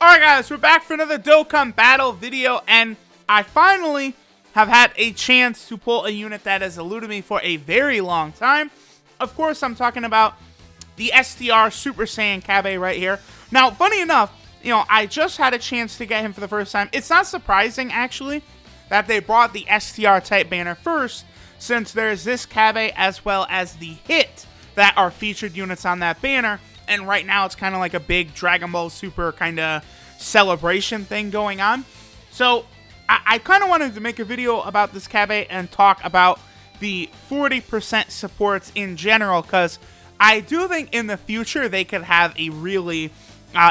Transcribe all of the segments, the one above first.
Alright guys, we're back for another Dokkan battle video, and I finally have had a chance to pull a unit that has eluded me for a very long time. Of course, I'm talking about the STR Super Saiyan CABBA right here. Now, funny enough, I just had a chance to get him for the first time. It's not surprising, actually, that they brought the STR type banner first, since there's this CABBA as well as the Hit that are featured units on that banner. And right now, it's kind of like a big Dragon Ball Super kind of celebration thing going on. So, I kind of wanted to make a video about this CABBA and talk about the 40% supports in general, because I do think in the future they could have a really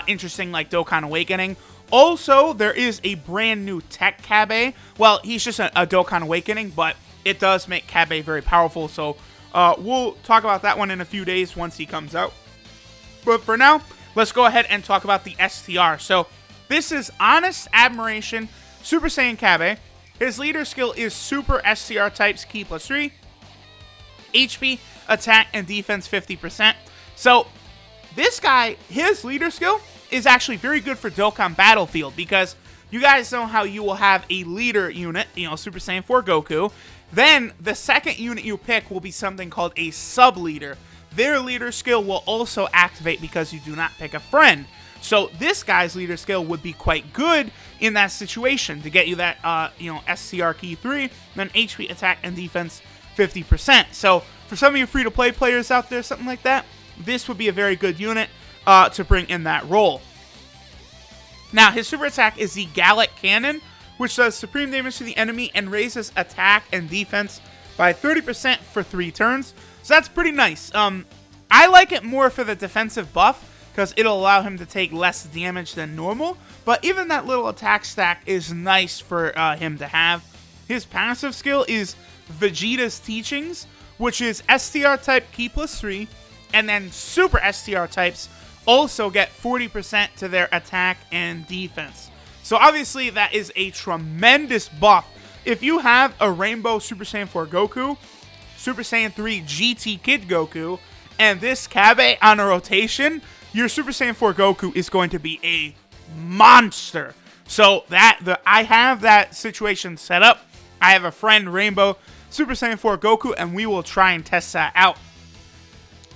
interesting like Dokkan Awakening. Also, there is a brand new tech CABBA. Well, he's just a Dokkan Awakening, but it does make CABBA very powerful. So, we'll talk about that one in a few days once he comes out. But for now, let's go ahead and talk about the STR. So, this is Honest Admiration Super Saiyan CABBA. His leader skill is Super STR types Ki +3. HP, attack, and defense 50%. So, this guy, his leader skill is actually very good for Dokkan Battlefield, because you guys know how you will have a leader unit, Super Saiyan 4 Goku. Then, the second unit you pick will be something called a sub-leader. Their leader skill will also activate because you do not pick a friend. So this guy's leader skill would be quite good in that situation to get you that, STR Ki 3, then HP, attack, and defense 50%. So for some of you free-to-play players out there, something like that, this would be a very good unit to bring in that role. Now, his super attack is the Gallic Cannon, which does supreme damage to the enemy and raises attack and defense by 30% for 3 turns. So that's pretty nice. I like it more for the defensive buff, because it'll allow him to take less damage than normal. But even that little attack stack is nice for him to have. His passive skill is Vegeta's Teachings, which is STR type Ki +3, and then Super STR types also get 40% to their attack and defense. So obviously that is a tremendous buff. If you have a Rainbow Super Saiyan 4 Goku, Super Saiyan 3 GT Kid Goku, and this CABBA on a rotation, your Super Saiyan 4 Goku is going to be a monster. So I have that situation set up. I have a friend, Rainbow Super Saiyan 4 Goku, and we will try and test that out.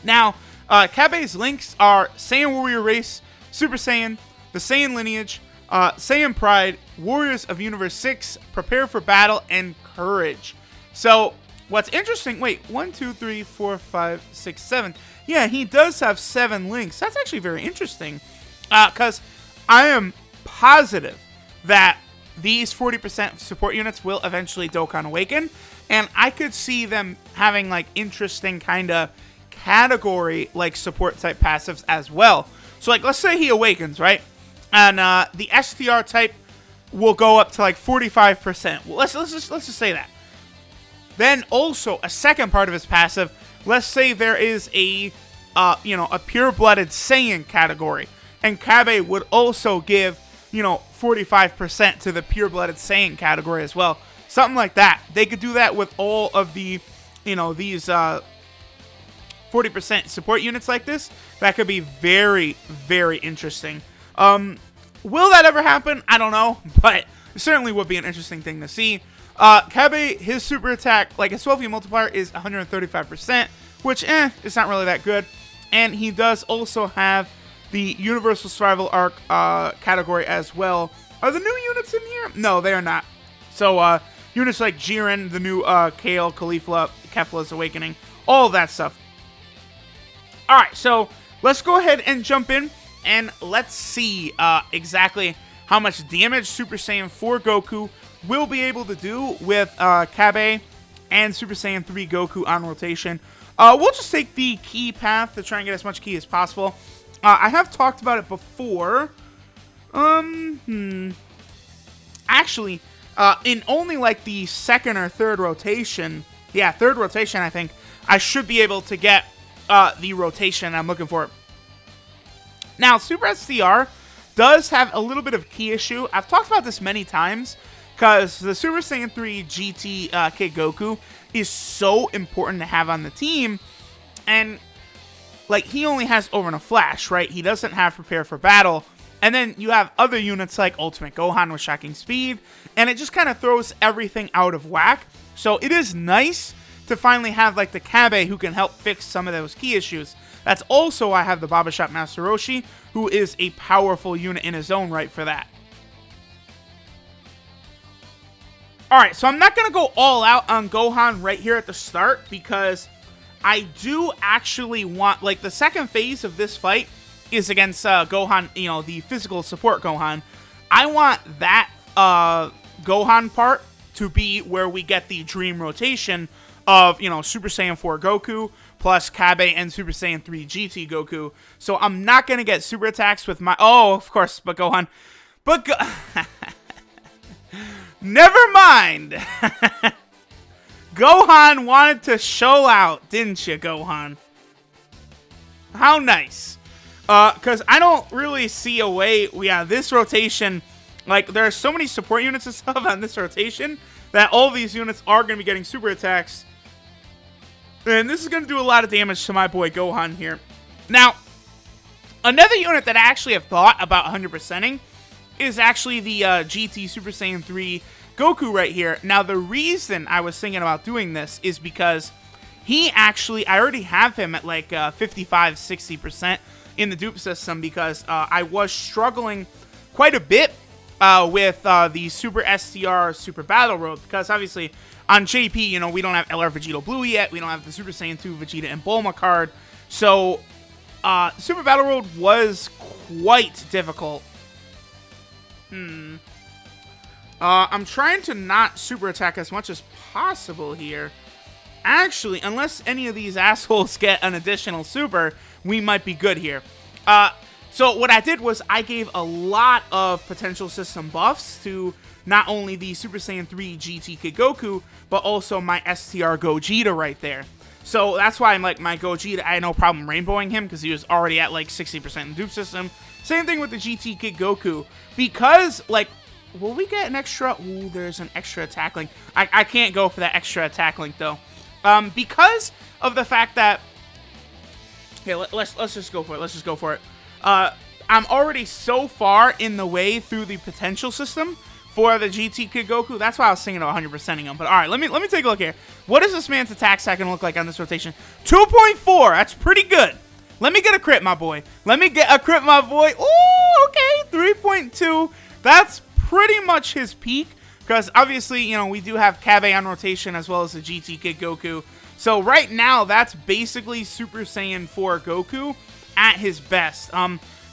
Now, CABBA's links are Saiyan Warrior Race, Super Saiyan, the Saiyan Lineage, Saiyan Pride, Warriors of Universe 6, Prepare for Battle, and Courage. So, what's interesting, wait, 1, 2, 3, 4, 5, 6, 7. Yeah, he does have 7 links. That's actually very interesting, because I am positive that these 40% support units will eventually Dokkan Awaken, and I could see them having, like, interesting kind of category, like, support type passives as well. So, like, let's say he awakens, right? And the STR type will go up to, like, 45%. Well, let's just say that. Then also, a second part of his passive, let's say there is a pure-blooded Saiyan category, and CABBA would also give, 45% to the pure-blooded Saiyan category as well. Something like that. They could do that with all of the, these 40% support units like this. That could be very, very interesting. Will that ever happen? I don't know, but it certainly would be an interesting thing to see. CABBA, his super attack, like his 12E multiplier is 135%, which, it's not really that good. And he does also have the Universal Survival Arc category as well. Are the new units in here? No, they are not. So, units like Jiren, the new Kale, Caulifla, Kefla's Awakening, all of that stuff. Alright, so let's go ahead and jump in, and let's see exactly how much damage Super Saiyan 4 Goku will be able to do with CABBA and Super Saiyan 3 Goku on rotation. We'll just take the key path to try and get as much key as possible. I have talked about it before. Actually, in only like the second or third rotation, yeah, third rotation, I think, I should be able to get the rotation I'm looking for. Now, Super STR does have a little bit of key issue. I've talked about this many times, because the Super Saiyan 3 GT Kid Goku is so important to have on the team, and like he only has Over in a Flash, right? He doesn't have Prepare for Battle, And then you have other units like Ultimate Gohan with shocking speed, and it just kind of throws everything out of whack. So it is nice to finally have like the CABBA who can help fix some of those key issues. That's also why I have the Baba Shop Master Roshi, who is a powerful unit in his own right for that. Alright, so I'm not going to go all out on Gohan right here at the start, because I do actually want, like, the second phase of this fight is against Gohan, you know, the physical support Gohan. I want that Gohan part to be where we get the dream rotation of, you know, Super Saiyan 4 Goku plus CABBA and Super Saiyan 3 GT Goku. So I'm not going to get super attacks with my... Oh, of course, but Gohan... But never mind! Gohan wanted to show out, didn't you, Gohan? How nice. Because I don't really see a way... Yeah, this rotation... Like, there are so many support units and stuff on this rotation that all these units are going to be getting super attacks. And this is going to do a lot of damage to my boy Gohan here. Now, another unit that I actually have thought about 100%ing is actually the GT Super Saiyan 3 Goku right here. Now, the reason I was thinking about doing this is because he actually, I already have him at like 55-60% in the dupe system, because I was struggling quite a bit with the Super STR Super Battle Road, because obviously on JP, you know, we don't have LR Vegito Blue yet, we don't have the Super Saiyan 2 Vegeta and Bulma card, so Super Battle Road was quite difficult. I'm trying to not super attack as much as possible here. Actually, unless any of these assholes get an additional super, we might be good here. So what I did was I gave a lot of potential system buffs to not only the Super Saiyan 3 GT Kid Goku, but also my STR Gogeta right there. So that's why I'm like, my Gogeta, I had no problem rainbowing him, because he was already at like 60% in the dupe system. Same thing with the GT Kid Goku, because like, will we get an extra? Ooh, there's an extra attack link. I can't go for that extra attack link though, because of the fact that, okay, let's just go for it. Let's just go for it. I'm already so far in the way through the potential system for the GT Kid Goku. That's why I was thinking of 100%ing him. But all right, let me take a look here. What is this man's attack stack gonna look like on this rotation? 2.4. That's pretty good. Let me get a crit, my boy. Let me get a crit, my boy. Ooh, okay, 3.2. That's pretty much his peak, because obviously, you know, we do have CABBA on rotation as well as the GT Kid Goku. So right now, that's basically Super Saiyan 4 Goku at his best.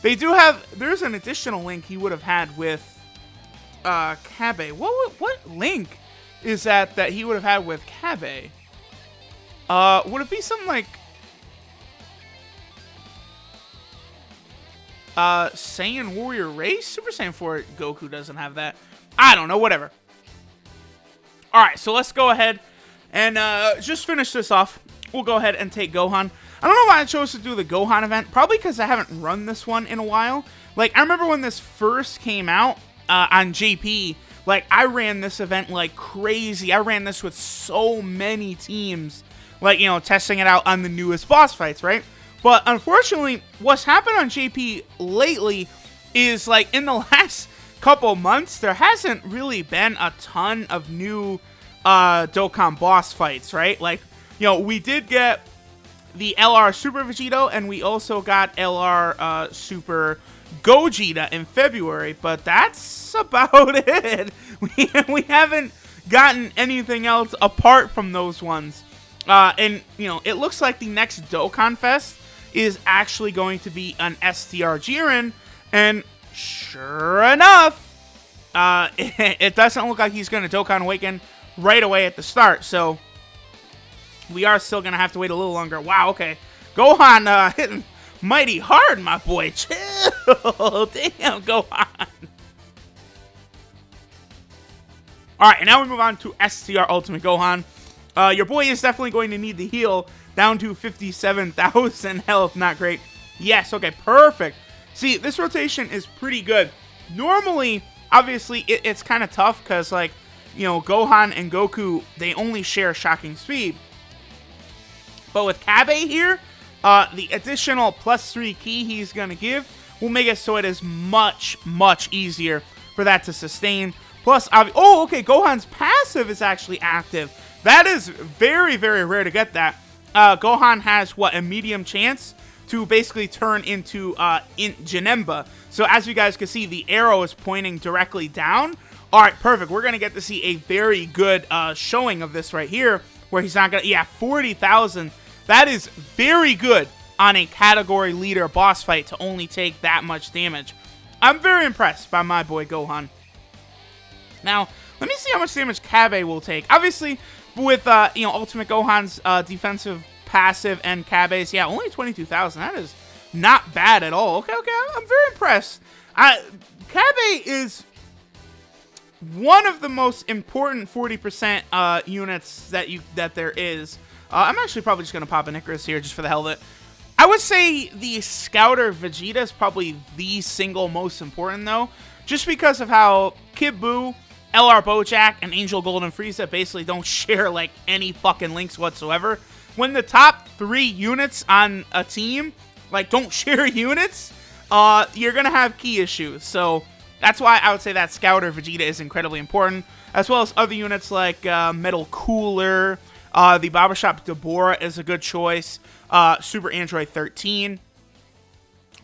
They do have, there's an additional link he would have had with CABBA. What link is that he would have had with CABBA? Would it be something like Saiyan Warrior Race? Super Saiyan 4 Goku doesn't have that. I don't know, whatever. Alright, so let's go ahead and just finish this off. We'll go ahead and take Gohan. I don't know why I chose to do the Gohan event. Probably because I haven't run this one in a while. Like, I remember when this first came out on JP, like, I ran this event like crazy. I ran this with so many teams, like, you know, testing it out on the newest boss fights, right? But unfortunately, what's happened on JP lately is, like, in the last couple months, there hasn't really been a ton of new Dokkan boss fights, right? Like, you know, we did get the LR Super Vegito, and we also got LR Super Gogeta in February, but that's about it. We haven't gotten anything else apart from those ones. And, you know, it looks like the next Dokkan Fest is actually going to be an STR Jiren, and sure enough, it doesn't look like he's going to Dokkan Awaken right away at the start, so we are still going to have to wait a little longer. Wow, okay. Gohan hitting mighty hard, my boy. Chill. Damn, Gohan. Alright, and now we move on to STR Ultimate Gohan. Your boy is definitely going to need the heal down to 57,000 health. Not great. Yes, okay, perfect. See, this rotation is pretty good. Normally, obviously, it's kind of tough because, like, you know, Gohan and Goku, they only share shocking speed. But with CABBA here, the additional +3 key he's going to give will make it so it is much, much easier for that to sustain. Plus, oh, okay, Gohan's passive is actually active. That is very, very rare to get that. Gohan has, what, a medium chance to basically turn into Janemba. So as you guys can see, the arrow is pointing directly down. All right, perfect. We're going to get to see a very good showing of this right here, where he's not going to, yeah, 40,000. That is very good on a category leader boss fight to only take that much damage. I'm very impressed by my boy Gohan. Now, let me see how much damage Cabba will take. Obviously, with, Ultimate Gohan's defensive passive and Cabba's, yeah, only 22,000. That is not bad at all. Okay, I'm very impressed. Cabba is one of the most important 40% units that there is. I'm actually probably just going to pop an Icarus here just for the hell of it. I would say the Scouter Vegeta is probably the single most important, though, just because of how Kid Buu, LR Bojack, and Angel Golden Frieza basically don't share, like, any fucking links whatsoever. When the top 3 units on a team, like, don't share units, you're going to have key issues. So that's why I would say that Scouter Vegeta is incredibly important, as well as other units like Metal Cooler, the Barbershop Deborah is a good choice, Super Android 13.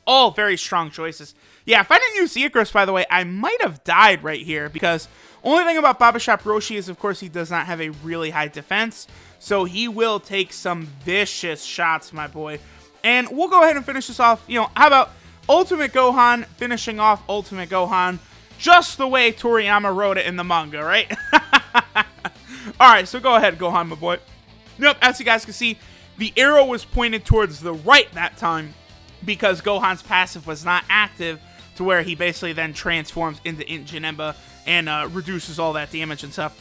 All very strong choices. Yeah, if I didn't use Icarus, by the way, I might have died right here, because only thing about Barbershop Roshi is, of course, he does not have a really high defense, so he will take some vicious shots, my boy. And we'll go ahead and finish this off. How about Ultimate Gohan finishing off Ultimate Gohan just the way Toriyama wrote it in the manga, right? Alright, so go ahead, Gohan, my boy. Yep, as you guys can see, the arrow was pointed towards the right that time because Gohan's passive was not active, to where he basically then transforms into Janemba and reduces all that damage and stuff.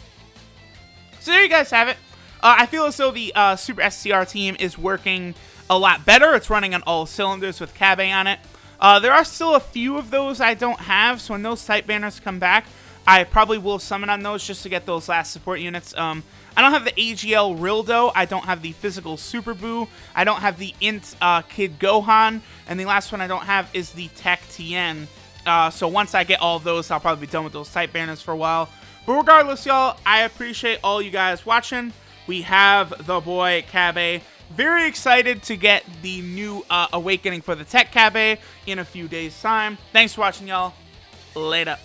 So there you guys have it. I feel as though the Super STR team is working a lot better. It's running on all cylinders with Cabba on it. There are still a few of those I don't have, so when those type banners come back, I probably will summon on those just to get those last support units. I don't have the AGL Rildo. I don't have the Physical Super Buu. I don't have the Int Kid Gohan. And the last one I don't have is the Tech Tien. So once I get all of those, I'll probably be done with those type banners for a while. But regardless, y'all, I appreciate all you guys watching. We have the boy Cabba. Very excited to get the new Awakening for the Tech Cabba in a few days' time. Thanks for watching, y'all. Later.